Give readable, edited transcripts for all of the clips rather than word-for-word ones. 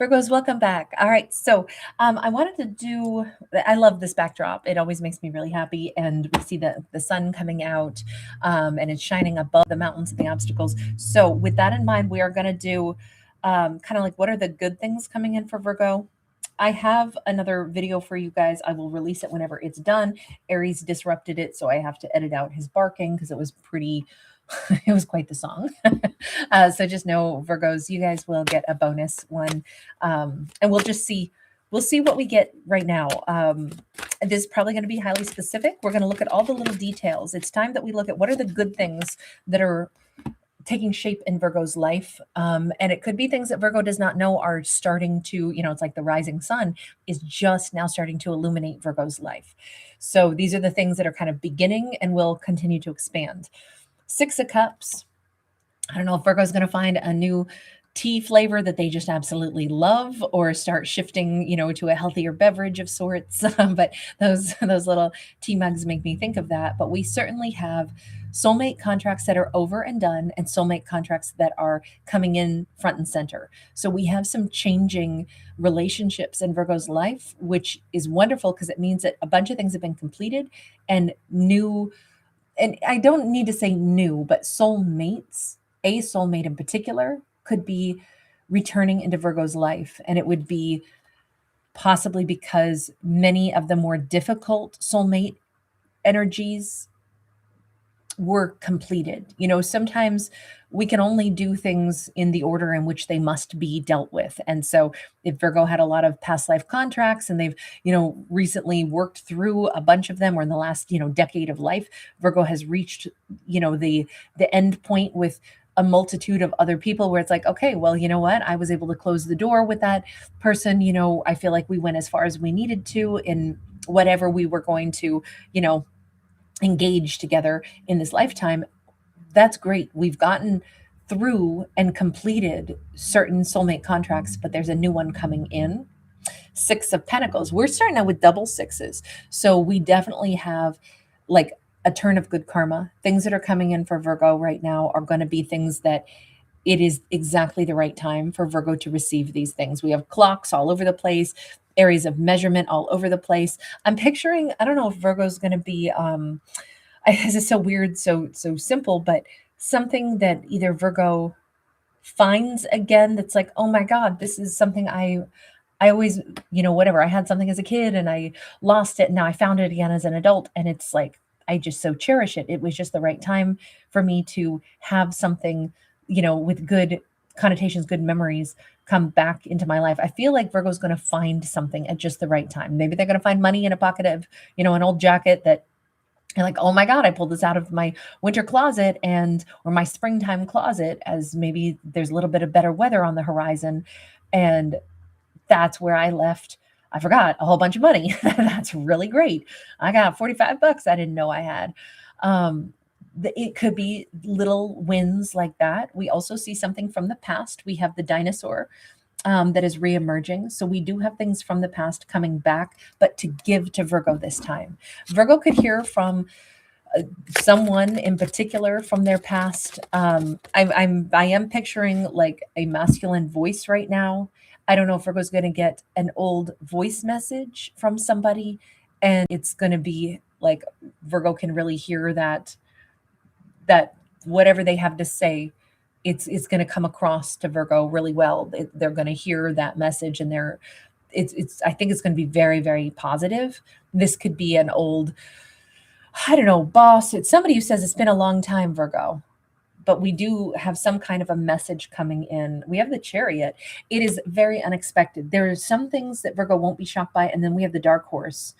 Virgos, welcome back. All right, so I wanted to do. I love this backdrop. It always makes me really happy, and we see the sun coming out, and it's shining above the mountains and the obstacles. So, with that in mind, we are going to do kind of like what are the good things coming in for Virgo. I have another video for you guys. I will release it whenever it's done. Aries disrupted it, so I have to edit out his barking because it was pretty. It was quite the song. So just know, Virgos, you guys will get a bonus one, and we'll just see. We'll see what we get right now. This is probably going to be highly specific. We're going to look at all the little details. It's time that we look at what are the good things that are taking shape in Virgo's life. And it could be things that Virgo does not know are starting to, it's like the rising sun is just now starting to illuminate Virgo's life. So these are the things that are kind of beginning and will continue to expand. Six of Cups. I don't know if Virgo's going to find a new tea flavor that they just absolutely love, or start shifting, to a healthier beverage of sorts. But those little tea mugs make me think of that. But we certainly have soulmate contracts that are over and done, and soulmate contracts that are coming in front and center. So we have some changing relationships in Virgo's life, which is wonderful because it means that a bunch of things have been completed and new. And I don't need to say new, but soulmates, a soulmate in particular, could be returning into Virgo's life. And it would be possibly because many of the more difficult soulmate energies were completed. Sometimes we can only do things in the order in which they must be dealt with. And so if Virgo had a lot of past life contracts and they've, recently worked through a bunch of them, or in the last, decade of life, Virgo has reached, the end point with a multitude of other people where it's like, okay, well, you know what? I was able to close the door with that person. I feel like we went as far as we needed to in whatever we were going to, engage together in this lifetime. That's great. We've gotten through and completed certain soulmate contracts, but there's a new one coming in. Six of Pentacles. We're starting out with double sixes. So we definitely have like a turn of good karma. Things that are coming in for Virgo right now are going to be things that it is exactly the right time for Virgo to receive these things. We have clocks all over the place, areas of measurement all over the place. I'm picturing, I don't know if Virgo's going to be, this is so weird, so simple, but something that either Virgo finds again that's like, oh my God, this is something I always, whatever. I had something as a kid and I lost it. And now I found it again as an adult. And it's like, I just so cherish it. It was just the right time for me to have something, with good connotations, good memories come back into my life. I feel like Virgo's going to find something at just the right time. Maybe they're going to find money in a pocket of, an old jacket that you're like, oh my God, I pulled this out of my winter closet or my springtime closet, as maybe there's a little bit of better weather on the horizon. And that's where I forgot a whole bunch of money. That's really great. I got $45 I didn't know I had. It could be little wins like that. We also see something from the past. We have the dinosaur that is reemerging. So we do have things from the past coming back, but to give to Virgo this time. Virgo could hear from someone in particular from their past. I am picturing like a masculine voice right now. I don't know if Virgo's going to get an old voice message from somebody, and it's going to be like Virgo can really hear that whatever they have to say, it's going to come across to Virgo really well. They're going to hear that message, and I think it's going to be very, very positive. This could be an old, I don't know, boss. It's somebody who says it's been a long time, Virgo, but we do have some kind of a message coming in. We have the Chariot. It is very unexpected. There are some things that Virgo won't be shocked by, and then we have the Dark Horse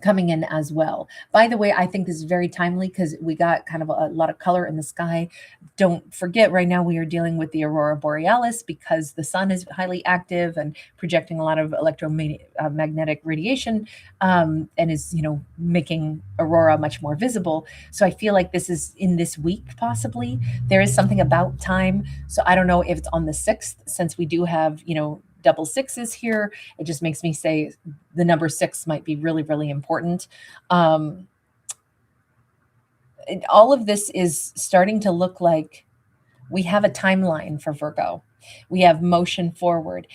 coming in as well. By the way, I think this is very timely because we got kind of a lot of color in the sky. Don't forget, right now we are dealing with the Aurora Borealis because the sun is highly active and projecting a lot of electromagnetic radiation, and is, making aurora much more visible. So I feel like this is in this week, possibly. There is something about time. So I don't know if it's on the 6th, since we do have, double sixes here. It just makes me say the number 6 might be really, really important. All of this is starting to look like we have a timeline for Virgo. We have motion forward.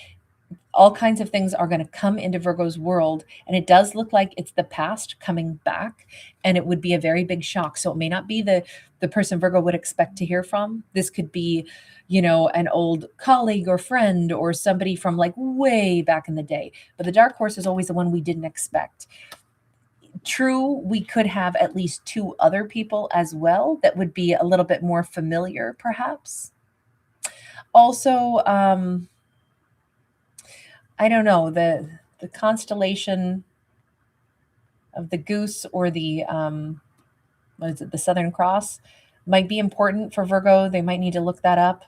All kinds of things are going to come into Virgo's world, and it does look like it's the past coming back, and it would be a very big shock. So it may not be the person Virgo would expect to hear from. This could be, an old colleague or friend or somebody from like way back in the day. But the dark horse is always the one we didn't expect. True, we could have at least two other people as well that would be a little bit more familiar, perhaps. Also, I don't know, the constellation of the goose or the what is it, the Southern Cross might be important for Virgo. They might need to look that up.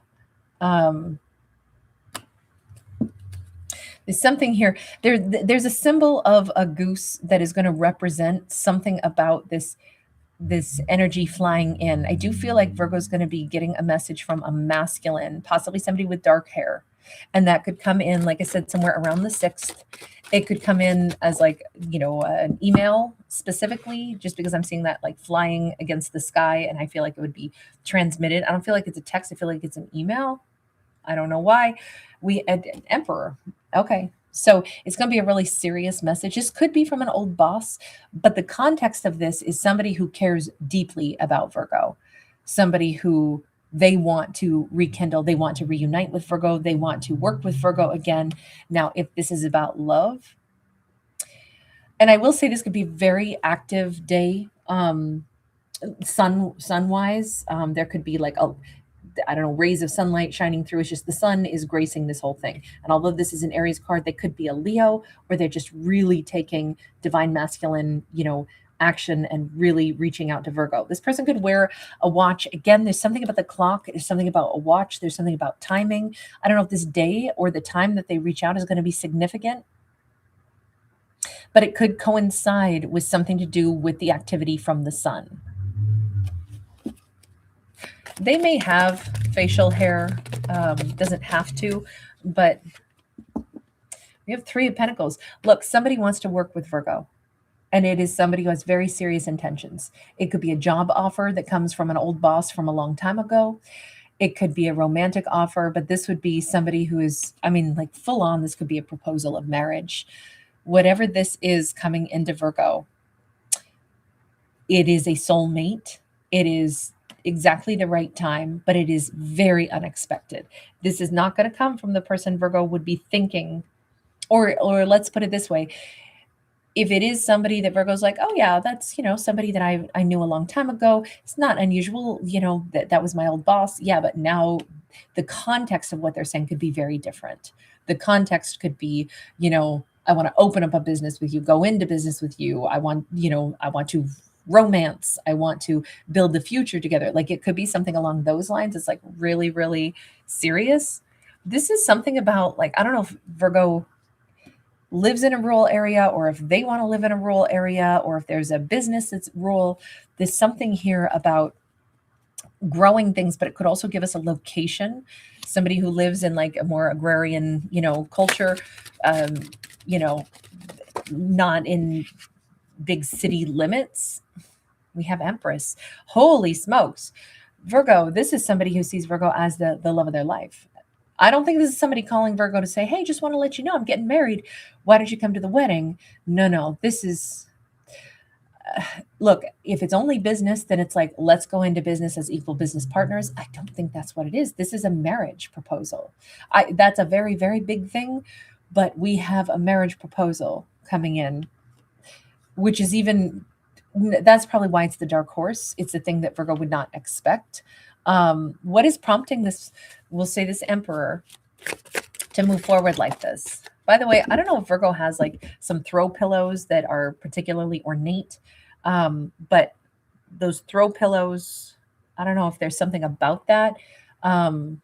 There's something here. There's a symbol of a goose that is going to represent something about this energy flying in. I do feel like Virgo's going to be getting a message from a masculine, possibly somebody with dark hair. And that could come in, like I said, somewhere around the 6th. It could come in as like, an email specifically, just because I'm seeing that like flying against the sky. And I feel like it would be transmitted. I don't feel like it's a text. I feel like it's an email. I don't know why. An emperor. Okay. So it's going to be a really serious message. This could be from an old boss, but the context of this is somebody who cares deeply about Virgo, somebody who they want to rekindle, they want to reunite with Virgo, they want to work with Virgo again. Now, if this is about love, and I will say this could be a very active day, sun-wise, there could be like I don't know, rays of sunlight shining through. It's just the sun is gracing this whole thing. And although this is an Aries card, they could be a Leo, or they're just really taking divine masculine, action and really reaching out to Virgo. This person could wear a watch. Again, there's something about the clock. There's something about a watch. There's something about timing. I don't know if this day or the time that they reach out is going to be significant, but it could coincide with something to do with the activity from the sun. They may have facial hair, doesn't have to, but we have 3 of Pentacles. Look, somebody wants to work with Virgo, and it is somebody who has very serious intentions. It could be a job offer that comes from an old boss from a long time ago. It could be a romantic offer, but this would be somebody who is, like full on, this could be a proposal of marriage. Whatever this is coming into Virgo, it is a soulmate. It is exactly the right time, but it is very unexpected. This is not going to come from the person Virgo would be thinking, or let's put it this way. If it is somebody that Virgo's like, oh yeah, that's, somebody that I knew a long time ago. It's not unusual, that was my old boss. Yeah. But now the context of what they're saying could be very different. The context could be, I want to open up a business with you, go into business with you. I want to romance. I want to build the future together. Like it could be something along those lines. It's like really, really serious. This is something about like, I don't know if Virgo lives in a rural area or if they want to live in a rural area or if there's a business that's rural. There's something here about growing things, but it could also give us a location. Somebody who lives in like a more agrarian, culture, not in big city limits. We have Empress. Holy smokes. Virgo, this is somebody who sees Virgo as the love of their life. I don't think this is somebody calling Virgo to say, hey, just want to let you know I'm getting married. Why don't you come to the wedding? No, this is, look, if it's only business, then it's like, let's go into business as equal business partners. I don't think that's what it is. This is a marriage proposal. That's a very, very big thing, but we have a marriage proposal coming in, which is that's probably why it's the dark horse. It's the thing that Virgo would not expect. What is prompting this, we'll say this Emperor, to move forward like this? By the way, I don't know if Virgo has like some throw pillows that are particularly ornate, but those throw pillows, I don't know if there's something about that, or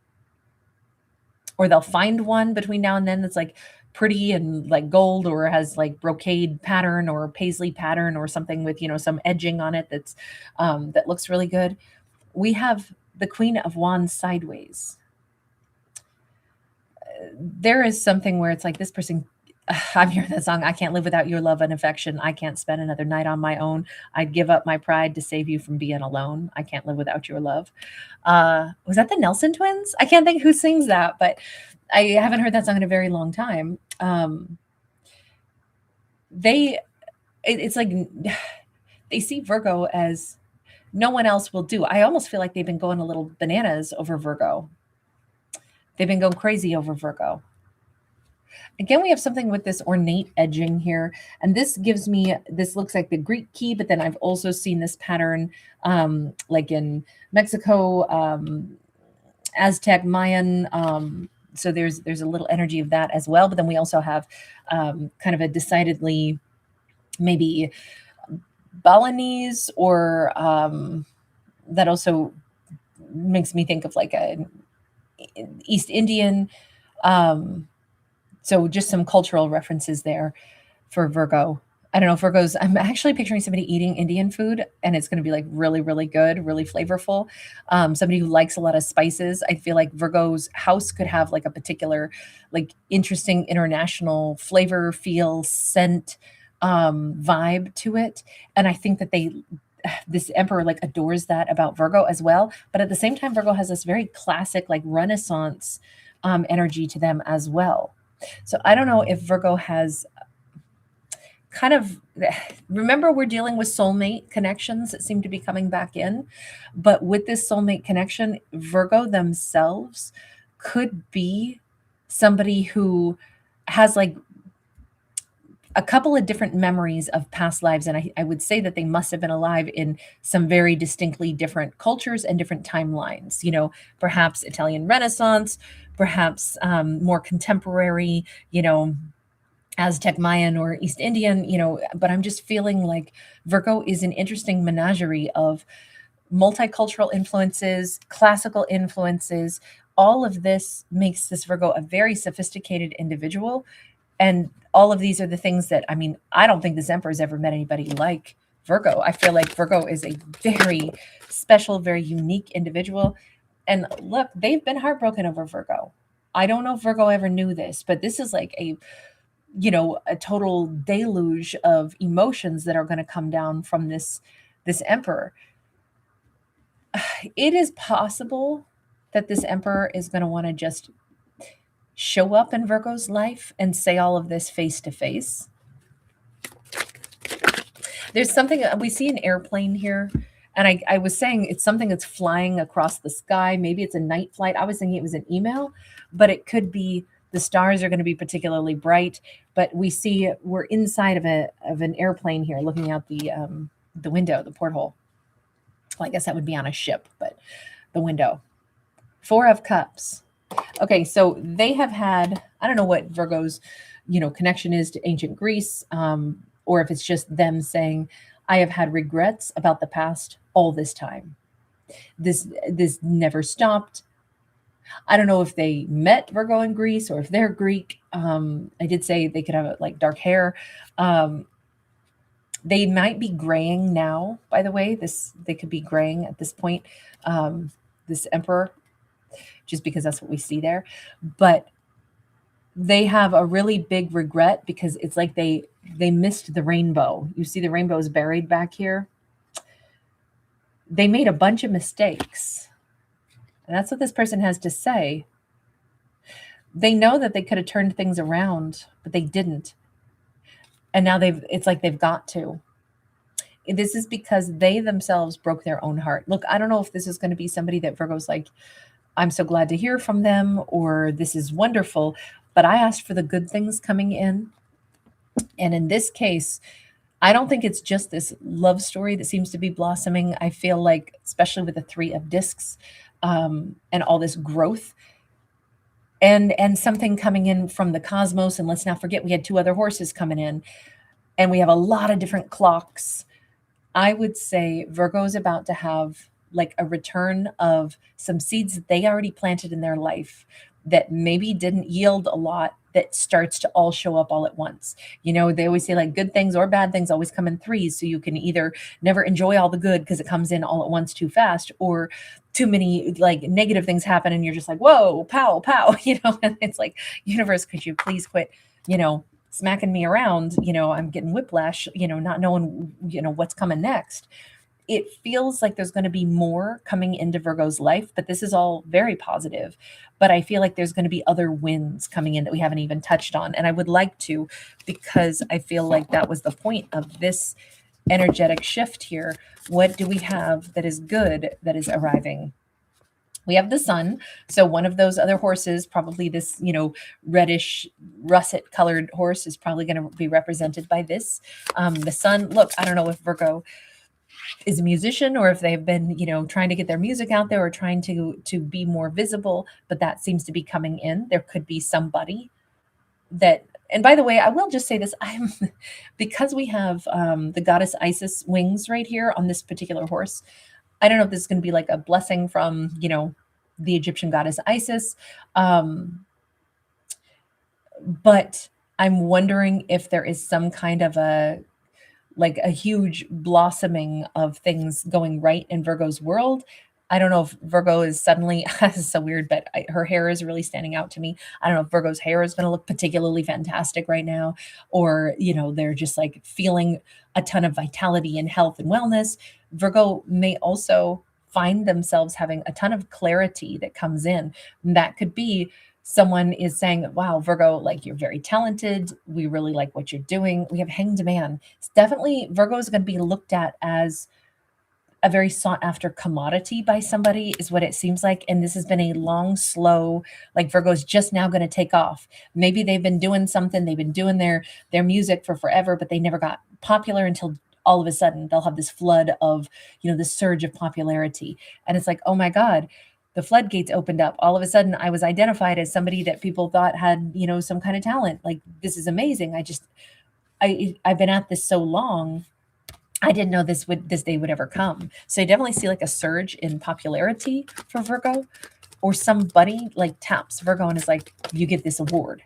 they'll find one between now and then that's like pretty and like gold or has like brocade pattern or paisley pattern or something with, some edging on it that's that looks really good. We have the Queen of Wands sideways. There is something where it's like this person, I'm hearing that song. I can't live without your love and affection. I can't spend another night on my own. I'd give up my pride to save you from being alone. I can't live without your love. Was that the Nelson twins? I can't think who sings that, but I haven't heard that song in a very long time. It's like they see Virgo as no one else will do. I almost feel like they've been going a little bananas over Virgo. They've been going crazy over Virgo. Again, we have something with this ornate edging here. And this gives me, this looks like the Greek key, but then I've also seen this pattern like in Mexico, Aztec, Mayan. So there's a little energy of that as well. But then we also have kind of a decidedly maybe Balinese, or that also makes me think of like a East Indian. So just some cultural references there for Virgo. I don't know, Virgos, I'm actually picturing somebody eating Indian food, and it's going to be like really, really good, really flavorful. Somebody who likes a lot of spices. I feel like Virgo's house could have like a particular, like interesting international flavor, feel, scent, vibe to it. And I think that this emperor like adores that about Virgo as well. But at the same time, Virgo has this very classic, like Renaissance energy to them as well. So I don't know if Virgo has kind of, remember, we're dealing with soulmate connections that seem to be coming back in. But with this soulmate connection, Virgo themselves could be somebody who has like a couple of different memories of past lives. And I would say that they must have been alive in some very distinctly different cultures and different timelines, perhaps Italian Renaissance, perhaps more contemporary, Aztec, Mayan, or East Indian, but I'm just feeling like Virgo is an interesting menagerie of multicultural influences, classical influences. All of this makes this Virgo a very sophisticated individual. And all of these are the things that, I don't think this emperor's ever met anybody like Virgo. I feel like Virgo is a very special, very unique individual. And look, they've been heartbroken over Virgo. I don't know if Virgo ever knew this, but this is like a total deluge of emotions that are going to come down from this emperor. It is possible that this emperor is going to want to just show up in Virgo's life and say all of this face to face. There's something, we see an airplane here, and I was saying it's something that's flying across the sky. Maybe it's a night flight. I was thinking it was an email, but it could be the stars are going to be particularly bright. But we're inside of an airplane here, looking out the window, the porthole. Well, I guess that would be on a ship, but the window. 4 of Cups. Okay, so they have had, I don't know what Virgo's, connection is to ancient Greece, or if it's just them saying, I have had regrets about the past all this time. This never stopped. I don't know if they met Virgo in Greece or if they're Greek. I did say they could have like dark hair. They might be graying now, by the way. They could be graying at this point, this emperor, just because that's what we see there. But they have a really big regret because it's like they missed the rainbow. You see the rainbow is buried back here. They made a bunch of mistakes. And that's what this person has to say. They know that they could have turned things around, but they didn't. And now it's like they've got to. This is because they themselves broke their own heart. Look, I don't know if this is going to be somebody that Virgo's like, I'm so glad to hear from them, or this is wonderful, but I asked for the good things coming in. And in this case, I don't think it's just this love story that seems to be blossoming. I feel like, especially with the 3 of Discs, and all this growth and something coming in from the cosmos. And let's not forget, we had 2 other horses coming in, and we have a lot of different clocks. I would say Virgo is about to have like a return of some seeds that they already planted in their life that maybe didn't yield a lot, that starts to all show up all at once. They always say like good things or bad things always come in 3s. So you can either never enjoy all the good because it comes in all at once too fast, or too many like negative things happen and you're just like, whoa, pow, pow, and it's like, universe, could you please quit, smacking me around, I'm getting whiplash, not knowing, what's coming next. It feels like there's going to be more coming into Virgo's life, but this is all very positive. But I feel like there's going to be other wins coming in that we haven't even touched on. And I would like to, because I feel like that was the point of this energetic shift here. What do we have that is good that is arriving? We have the sun. So one of those other horses, probably this, reddish russet colored horse, is probably going to be represented by this. The sun, look, I don't know if Virgo is a musician or if they've been, trying to get their music out there or trying to be more visible, but that seems to be coming in. There could be somebody that, and by the way, I will just say this, because we have the goddess Isis wings right here on this particular horse. I don't know if this is going to be like a blessing from, the Egyptian goddess Isis. But I'm wondering if there is some kind of a huge blossoming of things going right in Virgo's world. I don't know if Virgo is suddenly, this is so weird, but her hair is really standing out to me. I don't know if Virgo's hair is going to look particularly fantastic right now, or, they're just like feeling a ton of vitality and health and wellness. Virgo may also find themselves having a ton of clarity that comes in. And that could be someone is saying, wow, Virgo, like, you're very talented. We really like what you're doing. We have hanged man. It's definitely, Virgo is going to be looked at as a very sought after commodity by somebody, is what it seems like. And this has been a long, slow, like Virgo's just now going to take off. Maybe they've been doing something, they've been doing their music for forever, but they never got popular until all of a sudden they'll have this flood of, this surge of popularity. And it's like, oh my God, the floodgates opened up. All of a sudden I was identified as somebody that people thought had, some kind of talent. Like, this is amazing. I've been at this so long. I didn't know this day would ever come. So I definitely see like a surge in popularity for Virgo, or somebody like taps Virgo and is like, you get this award.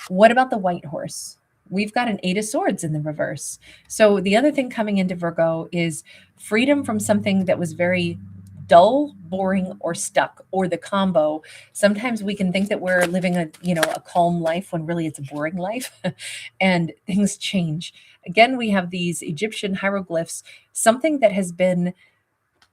What about the white horse? We've got an 8 of Swords in the reverse. So the other thing coming into Virgo is freedom from something that was very dull, boring, or stuck, or the combo. Sometimes we can think that we're living a calm life when really it's a boring life and things change. Again, we have these Egyptian hieroglyphs, something that has been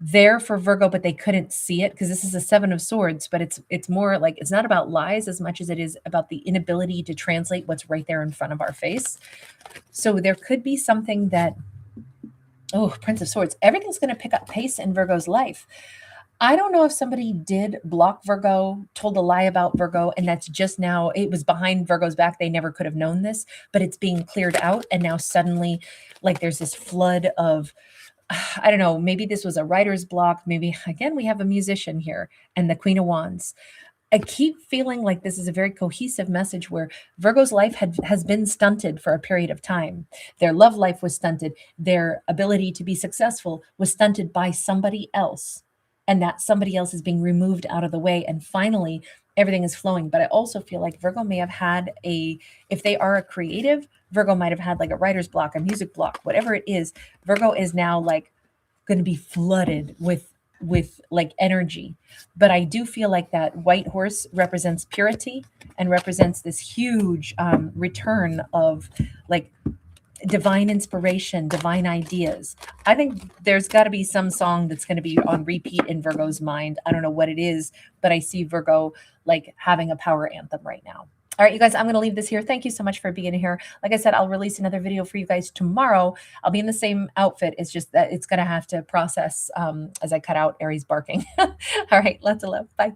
there for Virgo, but they couldn't see it because this is a 7 of Swords, but it's more like, it's not about lies as much as it is about the inability to translate what's right there in front of our face. So there could be something that, oh, Prince of Swords, everything's going to pick up pace in Virgo's life. I don't know if somebody did block Virgo, told a lie about Virgo, and that's just now, it was behind Virgo's back. They never could have known this, but it's being cleared out. And now suddenly, like, there's this flood of, I don't know, maybe this was a writer's block. Maybe, again, we have a musician here and the Queen of Wands. I keep feeling like this is a very cohesive message where Virgo's life has been stunted for a period of time. Their love life was stunted. Their ability to be successful was stunted by somebody else. And that somebody else is being removed out of the way. And finally, everything is flowing. But I also feel like Virgo may have had if they are a creative, Virgo might have had like a writer's block, a music block, whatever it is. Virgo is now like going to be flooded with like energy. But I do feel like that white horse represents purity and represents this huge return of like divine inspiration, divine ideas. I think there's got to be some song that's going to be on repeat in Virgo's mind. I don't know what it is, but I see Virgo like having a power anthem right now. All right, you guys, I'm going to leave this here. Thank you so much for being here. Like I said, I'll release another video for you guys tomorrow. I'll be in the same outfit. It's just that it's going to have to process as I cut out Aries barking. All right, lots of love. Bye.